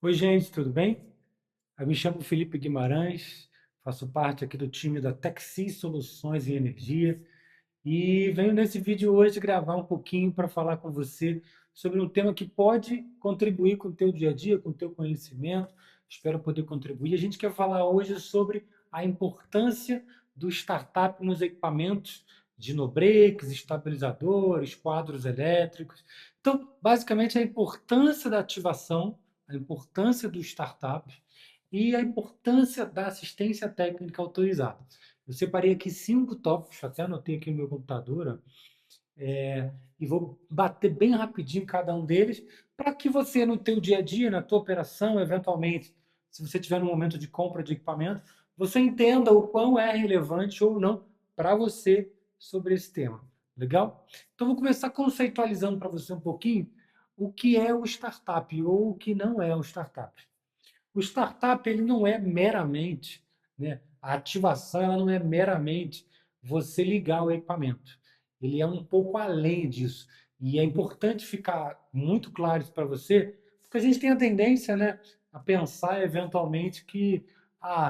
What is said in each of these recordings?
Oi, gente, tudo bem? Eu me chamo Felipe Guimarães, faço parte aqui do time da Texi Soluções em Energia e venho nesse vídeo hoje gravar um pouquinho para falar com você sobre um tema que pode contribuir com o teu dia a dia, com o teu conhecimento. Espero poder contribuir. A gente quer falar hoje sobre a importância do startup nos equipamentos de no-breaks, estabilizadores, quadros elétricos. Então, basicamente, a importância da ativação, a importância do startup e a importância da assistência técnica autorizada. Eu separei aqui 5 tópicos, até anotei aqui no meu computador, e vou bater bem rapidinho cada um deles, para que você, no teu dia a dia, na tua operação, eventualmente, se você tiver no momento de compra de equipamento, você entenda o quão é relevante ou não para você sobre esse tema. Legal? Então, vou começar conceitualizando para você um pouquinho o que é o startup ou o que não é o startup. O startup ele não é meramente, né, a ativação ela não é meramente você ligar o equipamento. Ele é um pouco além disso. E é importante ficar muito claro isso para você, porque a gente tem a tendência, né, a pensar eventualmente que,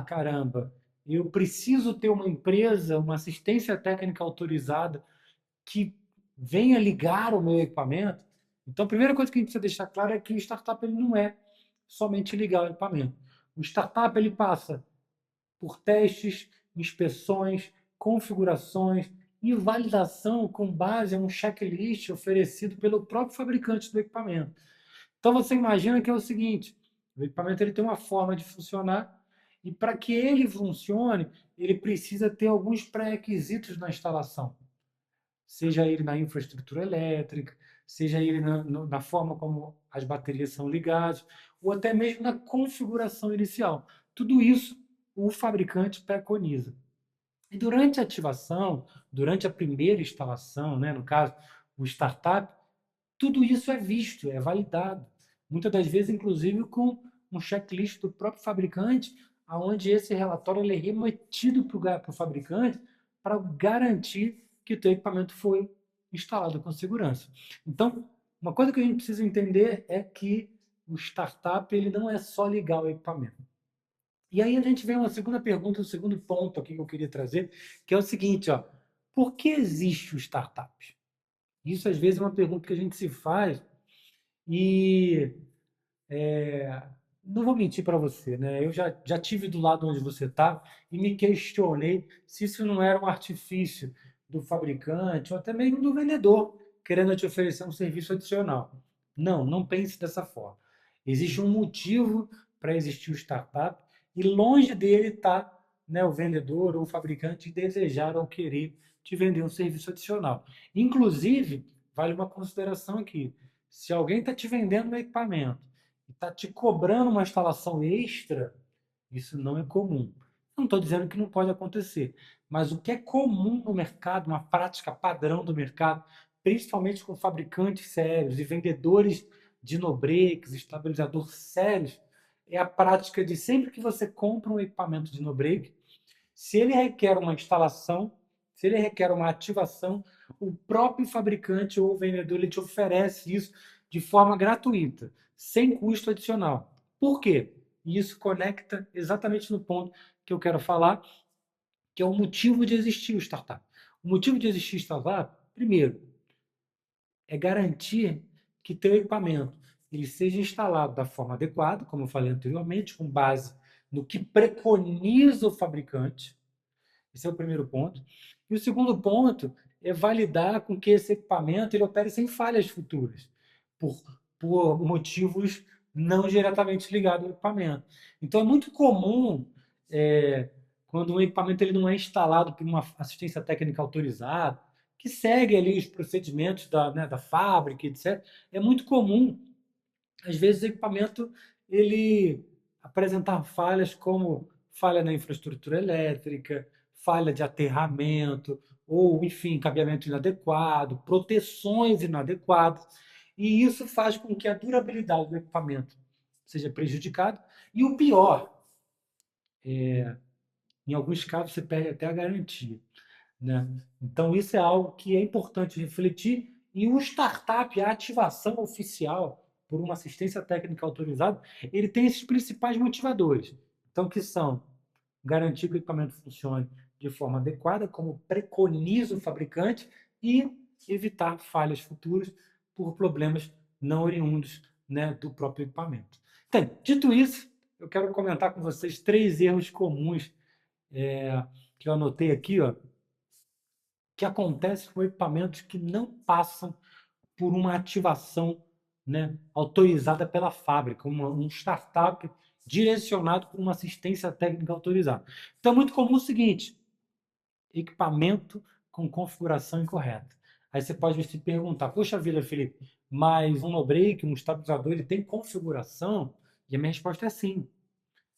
caramba, eu preciso ter uma empresa, uma assistência técnica autorizada que venha ligar o meu equipamento. Então, a primeira coisa que a gente precisa deixar claro é que o startup ele não é somente ligar o equipamento. O startup ele passa por testes, inspeções, configurações e validação com base em um checklist oferecido pelo próprio fabricante do equipamento. Então você imagina que é o seguinte: o equipamento ele tem uma forma de funcionar e para que ele funcione, ele precisa ter alguns pré-requisitos na instalação, seja ele na infraestrutura elétrica, seja ele na forma como as baterias são ligadas, ou até mesmo na configuração inicial. Tudo isso o fabricante preconiza. E durante a ativação, durante a primeira instalação, né, no caso, o startup, tudo isso é visto, é validado. Muitas das vezes, inclusive, com um checklist do próprio fabricante, onde esse relatório ele é remetido para o fabricante para garantir que o teu equipamento foi instalado com segurança. Então, uma coisa que a gente precisa entender é que o startup ele não é só ligar o equipamento. E aí a gente vem uma segunda pergunta, um segundo ponto aqui que eu queria trazer, que é o seguinte, ó, por que existe o startup? Isso às vezes é uma pergunta que a gente se faz e não vou mentir para você, né? Eu já tive do lado onde você está e me questionei se isso não era um artifício do fabricante ou até mesmo do vendedor querendo te oferecer um serviço adicional. Não, não pense dessa forma. Existe um motivo para existir o startup e longe dele está, né, o vendedor ou o fabricante desejar ou querer te vender um serviço adicional. Inclusive, vale uma consideração aqui. Se alguém está te vendendo um equipamento e está te cobrando uma instalação extra, isso não é comum. Não estou dizendo que não pode acontecer, mas o que é comum no mercado, uma prática padrão do mercado, principalmente com fabricantes sérios e vendedores de no-breaks, estabilizadores sérios, é a prática de sempre que você compra um equipamento de no-break, se ele requer uma instalação, se ele requer uma ativação, o próprio fabricante ou vendedor ele te oferece isso de forma gratuita, sem custo adicional. Por quê? E isso conecta exatamente no ponto que eu quero falar, que é o motivo de existir o startup. O motivo de existir o startup, primeiro, é garantir que teu equipamento ele seja instalado da forma adequada, como eu falei anteriormente, com base no que preconiza o fabricante. Esse é o primeiro ponto. E o segundo ponto é validar com que esse equipamento ele opere sem falhas futuras, por, por motivos não diretamente ligados ao equipamento. Então é muito comum, é, quando um equipamento ele não é instalado por uma assistência técnica autorizada, que segue ali os procedimentos da fábrica, etc. É muito comum, às vezes, o equipamento ele apresentar falhas como falha na infraestrutura elétrica, falha de aterramento, ou, enfim, cabeamento inadequado, proteções inadequadas. E isso faz com que a durabilidade do equipamento seja prejudicada. E o pior, em alguns casos, você perde até a garantia, né? Então, isso é algo que é importante refletir. E o startup, a ativação oficial, por uma assistência técnica autorizada, ele tem esses principais motivadores. Então, que são garantir que o equipamento funcione de forma adequada, como preconiza o fabricante, e evitar falhas futuras por problemas não oriundos, né, do próprio equipamento. Então, dito isso, eu quero comentar com vocês 3 erros comuns que eu anotei aqui, ó, que acontecem com equipamentos que não passam por uma ativação, né, autorizada pela fábrica, um startup direcionado por uma assistência técnica autorizada. Então, é muito comum o seguinte: equipamento com configuração incorreta. Aí você pode se perguntar, poxa vida, Felipe, mas um no-break, um estabilizador, ele tem configuração? E a minha resposta é sim.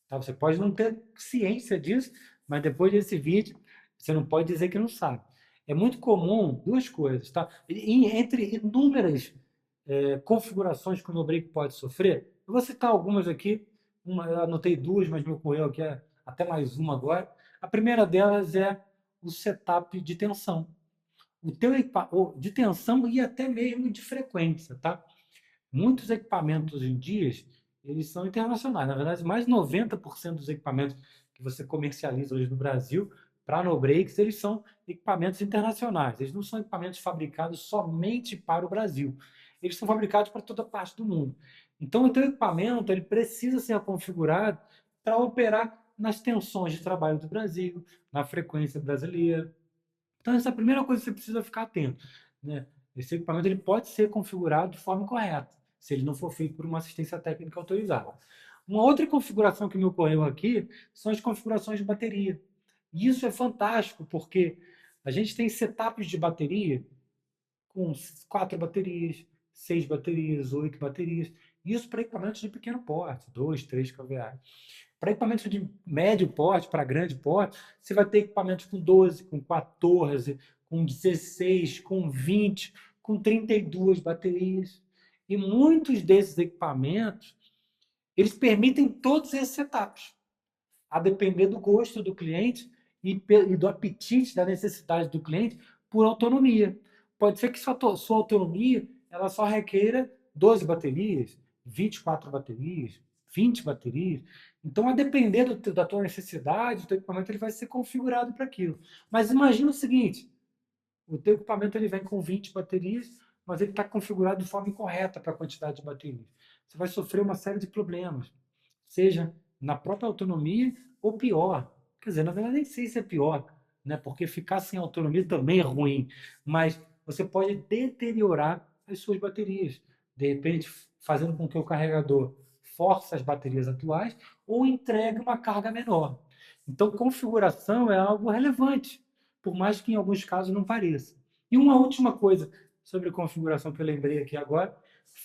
Tá? Você pode não ter ciência disso, mas depois desse vídeo, você não pode dizer que não sabe. É muito comum duas coisas, tá? Entre inúmeras configurações que o no-break pode sofrer, eu vou citar algumas aqui. Eu anotei 2, mas me ocorreu aqui até mais uma agora. A primeira delas é o setup de tensão. O teu de tensão e até mesmo de frequência, tá? Muitos equipamentos hoje em dia, eles são internacionais. Na verdade, mais de 90% dos equipamentos que você comercializa hoje no Brasil, para no breaks, eles são equipamentos internacionais. Eles não são equipamentos fabricados somente para o Brasil. Eles são fabricados para toda parte do mundo. Então, o teu equipamento ele precisa ser configurado para operar nas tensões de trabalho do Brasil, na frequência brasileira. Então, essa é a primeira coisa que você precisa ficar atento, né? Esse equipamento ele pode ser configurado de forma correta, se ele não for feito por uma assistência técnica autorizada. Uma outra configuração que me ocorreu aqui são as configurações de bateria. E isso é fantástico, porque a gente tem setups de bateria com 4 baterias, 6 baterias, 8 baterias. Isso para equipamentos de pequeno porte, 2, 3 kVA. Para equipamentos de médio porte, para grande porte, você vai ter equipamentos com 12, com 14, com 16, com 20, com 32 baterias. E muitos desses equipamentos, eles permitem todos esses setups, a depender do gosto do cliente e do apetite, da necessidade do cliente por autonomia. Pode ser que sua autonomia ela só requeira 12 baterias, 24 baterias, 20 baterias. Então, a depender da tua necessidade, o teu equipamento ele vai ser configurado para aquilo. Mas imagina o seguinte: o teu equipamento ele vem com 20 baterias, mas ele está configurado de forma incorreta para a quantidade de baterias. Você vai sofrer uma série de problemas, seja na própria autonomia ou pior. Quer dizer, na verdade, nem sei se é pior, né? Porque ficar sem autonomia também é ruim, mas você pode deteriorar as suas baterias, de repente fazendo com que o carregador force as baterias atuais ou entregue uma carga menor. Então, configuração é algo relevante, por mais que em alguns casos não pareça. E uma última coisa sobre configuração que eu lembrei aqui agora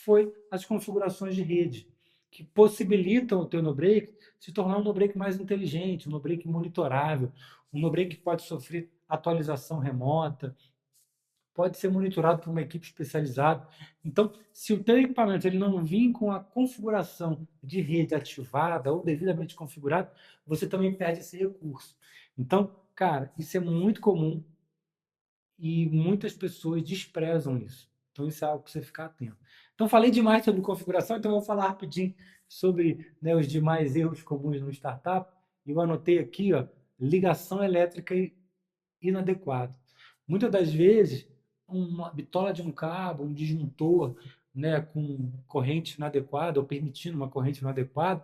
foi as configurações de rede, que possibilitam o teu no-break se tornar um no-break mais inteligente, um no-break monitorável, um no-break que pode sofrer atualização remota, pode ser monitorado por uma equipe especializada. Então, se o teu equipamento ele não vir com a configuração de rede ativada ou devidamente configurado, você também perde esse recurso. Então, cara, isso é muito comum e muitas pessoas desprezam isso. Então, isso é algo para você ficar atento. Então, falei demais sobre configuração, então eu vou falar rapidinho sobre, né, os demais erros comuns no startup. Eu anotei aqui, ó, ligação elétrica inadequada. Muitas das vezes, uma bitola de um cabo, um disjuntor, né, com corrente inadequada, ou permitindo uma corrente inadequada,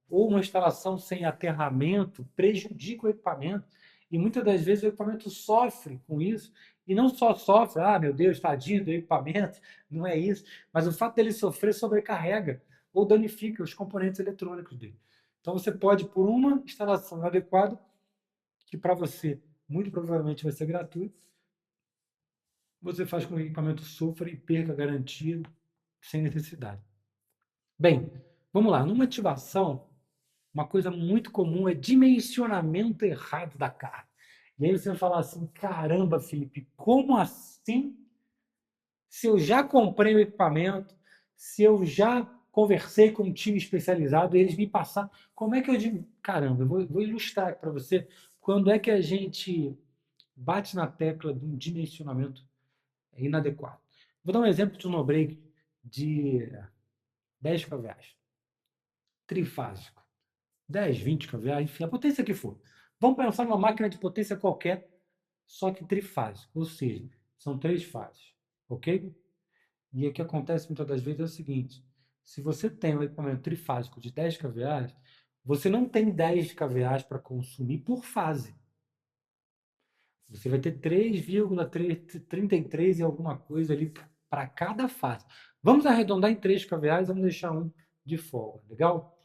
ou uma instalação sem aterramento prejudica o equipamento. E muitas das vezes o equipamento sofre com isso. E não só sofre, ah, meu Deus, tadinho do equipamento, não é isso. Mas o fato dele sofrer sobrecarrega ou danifica os componentes eletrônicos dele. Então você pode, por uma instalação inadequada, que para você muito provavelmente vai ser gratuito, você faz com que o equipamento sofra e perca a garantia sem necessidade. Bem, vamos lá. Numa ativação, uma coisa muito comum é dimensionamento errado da carga. E aí você vai falar assim, caramba, Felipe, como assim? Se eu já comprei o equipamento, se eu já conversei com um time especializado, eles me passaram, como é que eu digo? Caramba, eu vou ilustrar para você quando é que a gente bate na tecla de um dimensionamento inadequado. Vou dar um exemplo de um no-break de 10 kVA, trifásico, 10, 20 kVA, enfim, a potência que for. Vamos pensar numa máquina de potência qualquer, só que trifásico, ou seja, são 3 fases, ok? E o que acontece muitas das vezes é o seguinte: se você tem um equipamento trifásico de 10 kVA, você não tem 10 kVA para consumir por fase. Você vai ter 3,33 e alguma coisa ali para cada fase. Vamos arredondar em 3 kVA, vamos deixar um de folga, legal?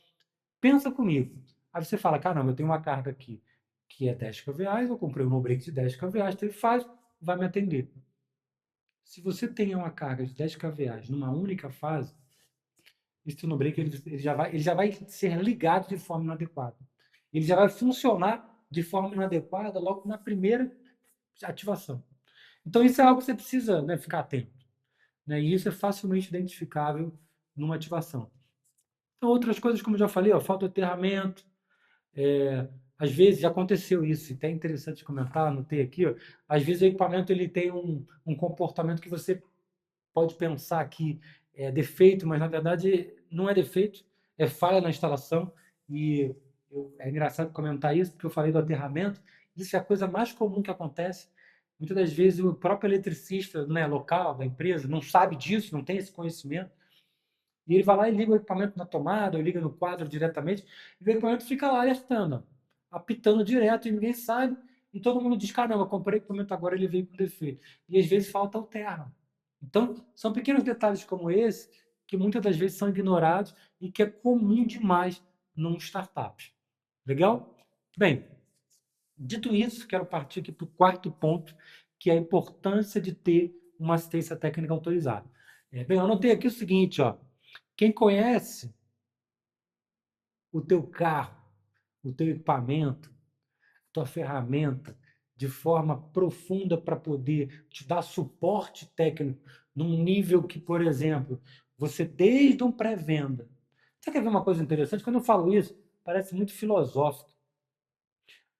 Pensa comigo. Aí você fala, caramba, eu tenho uma carga aqui que é 10 kVA, eu comprei um no-break de 10 kVA, trifásico, vai me atender. Se você tem uma carga de 10 kVA numa única fase, esse no-break ele já vai ser ligado de forma inadequada. Ele já vai funcionar de forma inadequada logo na primeira ativação. Então, isso é algo que você precisa, né, ficar atento. Né? E isso é facilmente identificável numa ativação. Então, outras coisas, como eu já falei, ó, falta de aterramento. Às vezes, já aconteceu isso, até é interessante comentar, anotei aqui. Ó, às vezes, o equipamento ele tem um comportamento que você pode pensar que é defeito, mas na verdade não é defeito, é falha na instalação. E é engraçado comentar isso, porque eu falei do aterramento. Isso é a coisa mais comum que acontece. Muitas das vezes o próprio eletricista, né, local da empresa não sabe disso, não tem esse conhecimento. E ele vai lá e liga o equipamento na tomada, ou liga no quadro diretamente, e o equipamento fica lá alertando, apitando direto, e ninguém sabe. E todo mundo diz: caramba, comprei o equipamento agora, ele veio com defeito. E às vezes falta o terra. Então, são pequenos detalhes como esse que muitas das vezes são ignorados e que é comum demais num startup. Legal? Bem, dito isso, quero partir aqui para o quarto ponto, que é a importância de ter uma assistência técnica autorizada. Bem, eu anotei aqui o seguinte, ó. Quem conhece o teu carro, o teu equipamento, tua ferramenta de forma profunda para poder te dar suporte técnico num nível que, por exemplo, você desde um pré-venda. Você quer ver uma coisa interessante? Quando eu falo isso, parece muito filosófico,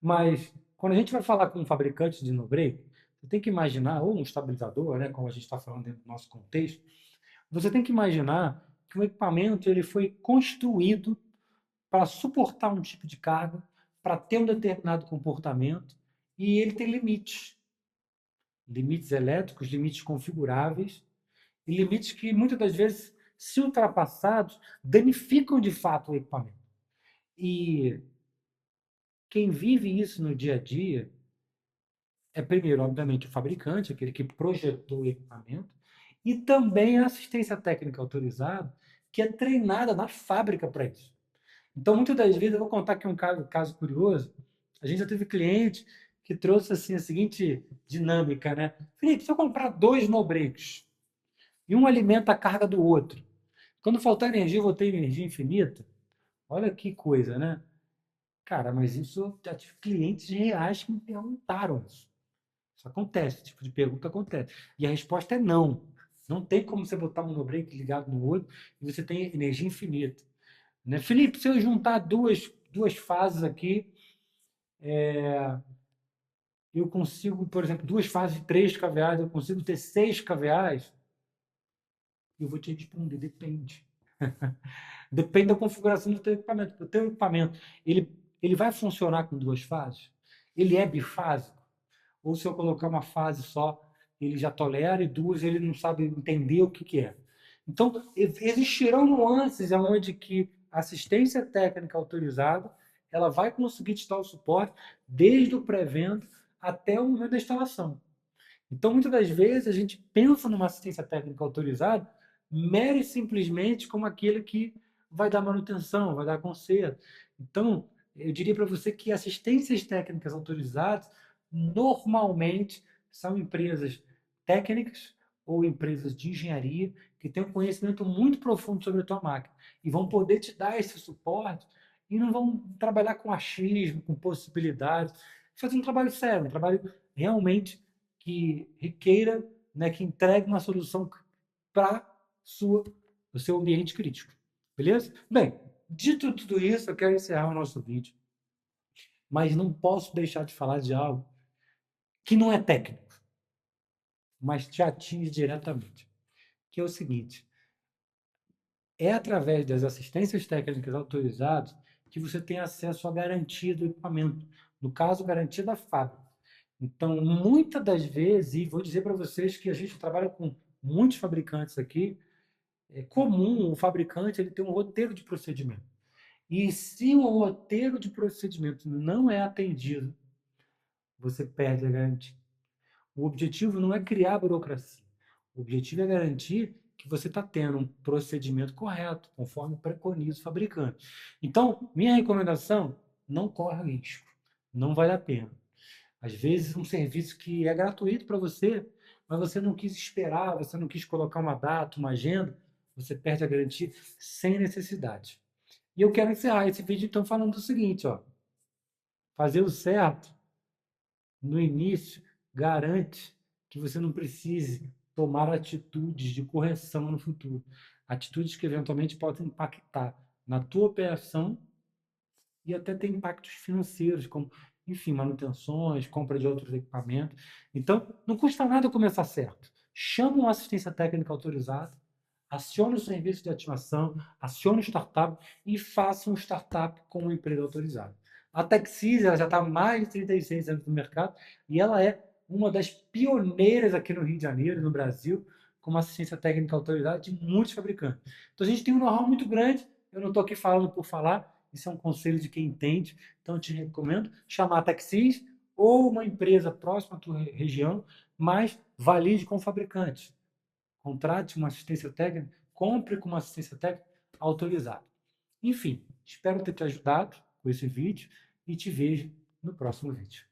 mas quando a gente vai falar com um fabricante de no-break, você tem que imaginar, ou um estabilizador, né, como a gente está falando dentro do nosso contexto, você tem que imaginar que o equipamento ele foi construído para suportar um tipo de carga, para ter um determinado comportamento, e ele tem limites. Limites elétricos, limites configuráveis, e limites que muitas das vezes, se ultrapassados, danificam de fato o equipamento. E quem vive isso no dia a dia é, primeiro, obviamente, o fabricante, aquele que projetou o equipamento, e também a assistência técnica autorizada, que é treinada na fábrica para isso. Então, muitas das vezes, eu vou contar aqui um caso curioso. A gente já teve cliente que trouxe assim a seguinte dinâmica, né? Felipe, se eu comprar 2 no-breaks e um alimenta a carga do outro, quando faltar energia, eu vou ter energia infinita? Olha que coisa, né? Cara, mas isso já tive clientes reais que me perguntaram isso. Isso acontece, esse tipo de pergunta acontece. E a resposta é não. Não tem como você botar um no-break ligado no outro e você tem energia infinita. Né? Felipe, se eu juntar duas fases aqui, eu consigo, por exemplo, 2 fases de 3 kVA, eu consigo ter 6 kVA? Eu vou te responder, depende. Depende da configuração do teu equipamento. O teu equipamento, ele vai funcionar com 2 fases? Ele é bifásico? Ou se eu colocar uma fase só, ele já tolera e 2 ele não sabe entender o que é? Então, existirão nuances onde que a assistência técnica autorizada ela vai conseguir te dar o suporte desde o pré-venda até o momento da instalação. Então, muitas das vezes, a gente pensa numa assistência técnica autorizada mera e simplesmente como aquele que vai dar manutenção, vai dar conserto. Então, eu diria para você que assistências técnicas autorizadas normalmente são empresas técnicas ou empresas de engenharia que têm um conhecimento muito profundo sobre a tua máquina e vão poder te dar esse suporte e não vão trabalhar com achismo, com possibilidades, fazer um trabalho sério, um trabalho realmente que requeira, né, que entregue uma solução para o seu ambiente crítico. Beleza? Bem, dito tudo isso, eu quero encerrar o nosso vídeo, mas não posso deixar de falar de algo que não é técnico, mas te atinge diretamente, que é o seguinte: É através das assistências técnicas autorizadas que você tem acesso à garantia do equipamento, no caso, garantia da fábrica. Então, muitas das vezes, e vou dizer para vocês que a gente trabalha com muitos fabricantes aqui, é comum o fabricante ele ter um roteiro de procedimento. E se o roteiro de procedimento não é atendido, você perde a garantia. O objetivo não é criar burocracia. O objetivo é garantir que você está tendo um procedimento correto, conforme preconiza o fabricante. Então, minha recomendação, não corra risco. Não vale a pena. Às vezes, um serviço que é gratuito para você, mas você não quis esperar, você não quis colocar uma data, uma agenda, você perde a garantia sem necessidade. E eu quero encerrar esse vídeo, então, falando o seguinte, ó. Fazer o certo no início garante que você não precise tomar atitudes de correção no futuro. Atitudes que eventualmente podem impactar na tua operação e até ter impactos financeiros, como, enfim, manutenções, compra de outros equipamentos. Então, não custa nada começar certo. Chama uma assistência técnica autorizada, acione o serviço de ativação, acione o startup e faça um startup com uma empresa autorizada. A Texis já está há mais de 36 anos no mercado e ela é uma das pioneiras aqui no Rio de Janeiro, no Brasil, com uma assistência técnica autorizada de muitos fabricantes. Então a gente tem um know-how muito grande, eu não estou aqui falando por falar, isso é um conselho de quem entende, então eu te recomendo chamar a Texis ou uma empresa próxima à tua região, mas valide com o fabricante. Contrate uma assistência técnica, compre com uma assistência técnica autorizada. Enfim, espero ter te ajudado com esse vídeo e te vejo no próximo vídeo.